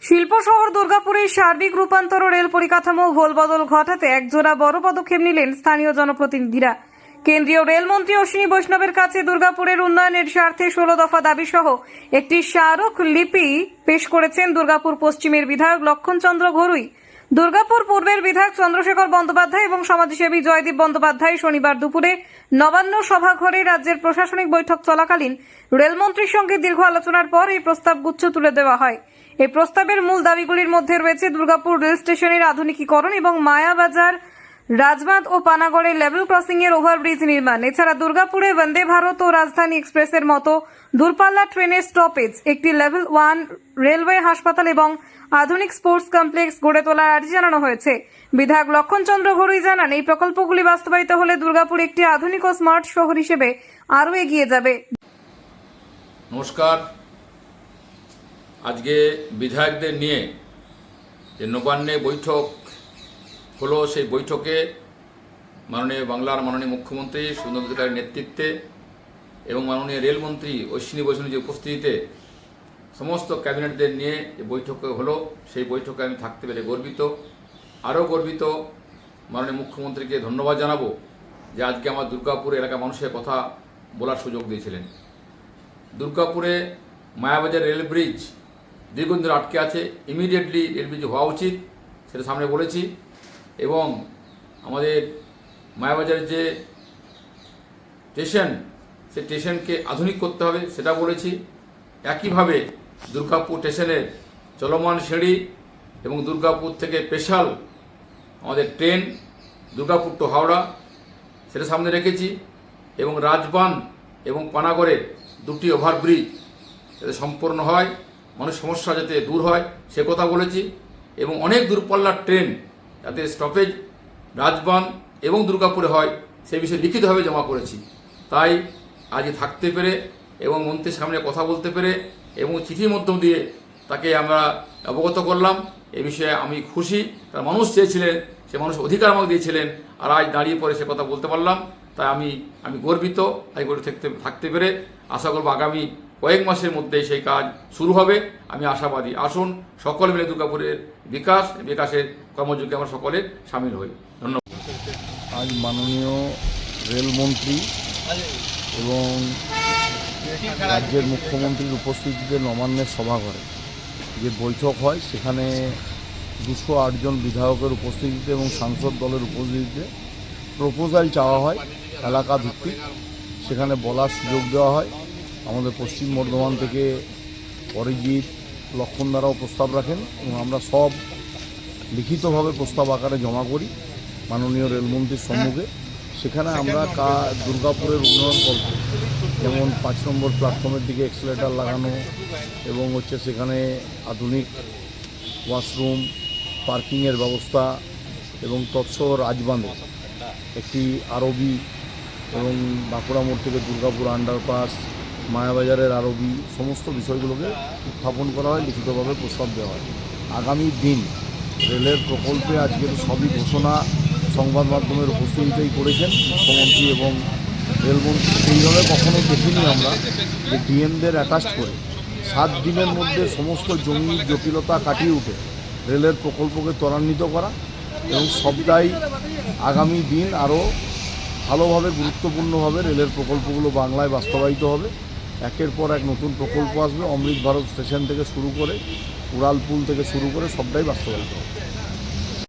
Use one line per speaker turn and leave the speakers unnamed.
শিল্প শহর দুর্গাপুরের সার্বিক রূপান্তর ও রেল পরিকাঠামো ভোলবদল ঘটাতে একজোড়া বড় পদক্ষেপ নিলেন স্থানীয় জনপ্রতিনিধিরা। কেন্দ্রীয় রেলমন্ত্রী অশ্বিনী বৈষ্ণবের কাছে দুর্গাপুরের উন্নয়নের স্বার্থে 16 দফা দাবি সহ একটি স্মারক লিপি পেশ করেছেন দুর্গাপুর পশ্চিমের বিধায়ক লক্ষণচন্দ্র ঘরুই। দুর্গাপুর পূর্বের বিধায়ক চন্দ্রশেখর বন্দ্যোপাধ্যায় এবং সমাজসেবী জয়দীপ বন্দ্যোপাধ্যায় শনিবার দুপুরে নবান্ন সভাঘরে রাজ্যের প্রশাসনিক বৈঠক চলাকালীন রেলমন্ত্রীর সঙ্গে দীর্ঘ আলোচনার পর এই প্রস্তাবগুচ্ছ তুলে দেওয়া হয়। এই প্রস্তাবের মূল দাবিগুলির মধ্যে রয়েছে দুর্গাপুর রেল স্টেশনের আধুনিকীকরণ এবং মায়াবাজার রাজবাঁধ ও পানাগড়ের লেভেল ক্রসিং এর ওভারব্রিজ নির্মাণ। এছাড়া দুর্গাপুরে বন্দে ভারত ও রাজধানী এক্সপ্রেসের মতো দূরপাল্লা ট্রেনের স্টপেজ, একটি লেভেল 1 রেলওয়ে হাসপাতাল এবং আধুনিক স্পোর্টস কমপ্লেক্স গড়ে তোলার আর্জি জানানো হয়েছে। বিধায়ক লক্ষণচন্দ্র ঘরুই জানান, এই প্রকল্পগুলি বাস্তবায়িত হলে দুর্গাপুর একটি আধুনিক ও স্মার্ট শহর হিসেবে আরও এগিয়ে যাবে।
নমস্কার। আজকে বিধায়কদের নিয়ে যে নবান্নে বৈঠক হলো, সেই বৈঠকে বাংলার মাননীয় মুখ্যমন্ত্রী সুন্দর অধিকারীর নেতৃত্বে এবং মাননীয় রেলমন্ত্রী অশ্বিনী বৈষ্ণবের উপস্থিতিতে সমস্ত ক্যাবিনেটদের নিয়ে যে বৈঠক হলো, সেই বৈঠকে আমি থাকতে পেরে গর্বিত। আরও গর্বিত, মাননীয় মুখ্যমন্ত্রীকে ধন্যবাদ জানাবো যে আজকে আমার দুর্গাপুর এলাকার মানুষের কথা বলার সুযোগ দিয়েছিলেন। দুর্গাপুরে মায়াবাজার রেল ব্রিজ দীর্ঘদিন ধরে আটকে আছে, ইমিডিয়েটলি রেল ব্রিজ হওয়া উচিত, সেটা সামনে বলেছি। এবং আমাদের মায়াবাজারের যে স্টেশন, সেই স্টেশনকে আধুনিক করতে হবে, সেটা বলেছি। একইভাবে দুর্গাপুর স্টেশনের চলমান সিঁড়ি এবং দুর্গাপুর থেকে স্পেশাল আমাদের ট্রেন দুর্গাপুর টু হাওড়া, সেটা সামনে রেখেছি। এবং রাজবাঁধ এবং পানাগড়ের দুটি ওভারব্রিজ যাতে সম্পূর্ণ হয়, মানুষ সমস্যা যাতে দূর হয়, সে কথা বলেছি। এবং অনেক দূরপাল্লার ট্রেন যাতে স্টপেজ রাজবাঁধ এবং দুর্গাপুরে হয়, সে বিষয়ে লিখিতভাবে জমা করেছি। তাই আজ থাকতে পেরে এবং মন্ত্রীর সামনে কথা বলতে পেরে এবং চিঠির মাধ্যম দিয়ে তাকে আমরা অবগত করলাম। এ বিষয়ে আমি খুশি, কারণ মানুষ চেয়েছিলেন, সে মানুষ অধিকার আমাকে দিয়েছিলেন, আর আজ দাঁড়িয়ে পরে সে কথা বলতে পারলাম। তাই আমি গর্বিত। আজ করে থাকতে পেরে আশা করব আগামী কয়েক মাসের মধ্যেই সেই কাজ শুরু হবে। আমি আশাবাদী। আসুন সকলে মিলে দুর্গাপুরের বিকাশের কর্মযোগে আমরা সকলে সামিল হই। ধন্যবাদ।
আজ মাননীয় রেলমন্ত্রী এবং রাজ্যের মুখ্যমন্ত্রীর উপস্থিতিতে নবান্নের সভাঘরে যে বৈঠক হয়, সেখানে 208 জন বিধায়কের উপস্থিতিতে এবং সাংসদ দলের উপস্থিতিতে প্রপোজাল চাওয়া হয় এলাকা ভিত্তিক। সেখানে বলার সুযোগ দেওয়া হয়। আমাদের পশ্চিম বর্ধমান থেকে অরিজিৎ, লক্ষণদারাও প্রস্তাব রাখেন এবং আমরা সব লিখিতভাবে প্রস্তাব আকারে জমা করি মাননীয় রেলমন্ত্রীর সম্মুখে। সেখানে আমরা দুর্গাপুরের উন্নয়ন কল্প, যেমন 5 নম্বর প্ল্যাটফর্মের দিকে এক্সেলেটার লাগানো এবং সেখানে আধুনিক ওয়াশরুম, পার্কিংয়ের ব্যবস্থা এবং তৎসহ রাজবাঁধে একটি আরবি এবং বাঁকুড়া মোড় থেকে দুর্গাপুর আন্ডারপাস, মায়াবাজারের আরবি, সমস্ত বিষয়গুলোকে উত্থাপন করা হয়, লিখিতভাবে প্রস্তাব দেওয়া হয়। আগামী দিন রেলের প্রকল্পে আজকে সবই ঘোষণা সংবাদ মাধ্যমের উপস্থিতিতেই করেছেন মুখ্যমন্ত্রী এবং রেলমন্ত্রী। সেইভাবে কখনো দেখিনি আমরা যে ডিএমদের অ্যাটাচ করে 7 দিনের মধ্যে সমস্ত জমির জটিলতা কাটিয়ে উঠে রেলের প্রকল্পকে ত্বরান্বিত করা, এবং সবটাই আগামী দিন আরও ভালোভাবে গুরুত্বপূর্ণভাবে রেলের প্রকল্পগুলো বাংলায় বাস্তবায়িত হবে। একের পর এক নতুন প্রকল্প আসবে, অমৃত ভারত স্টেশন থেকে শুরু করে উড়ালপুল থেকে শুরু করে সবটাই বাস্তবায়িত হবে।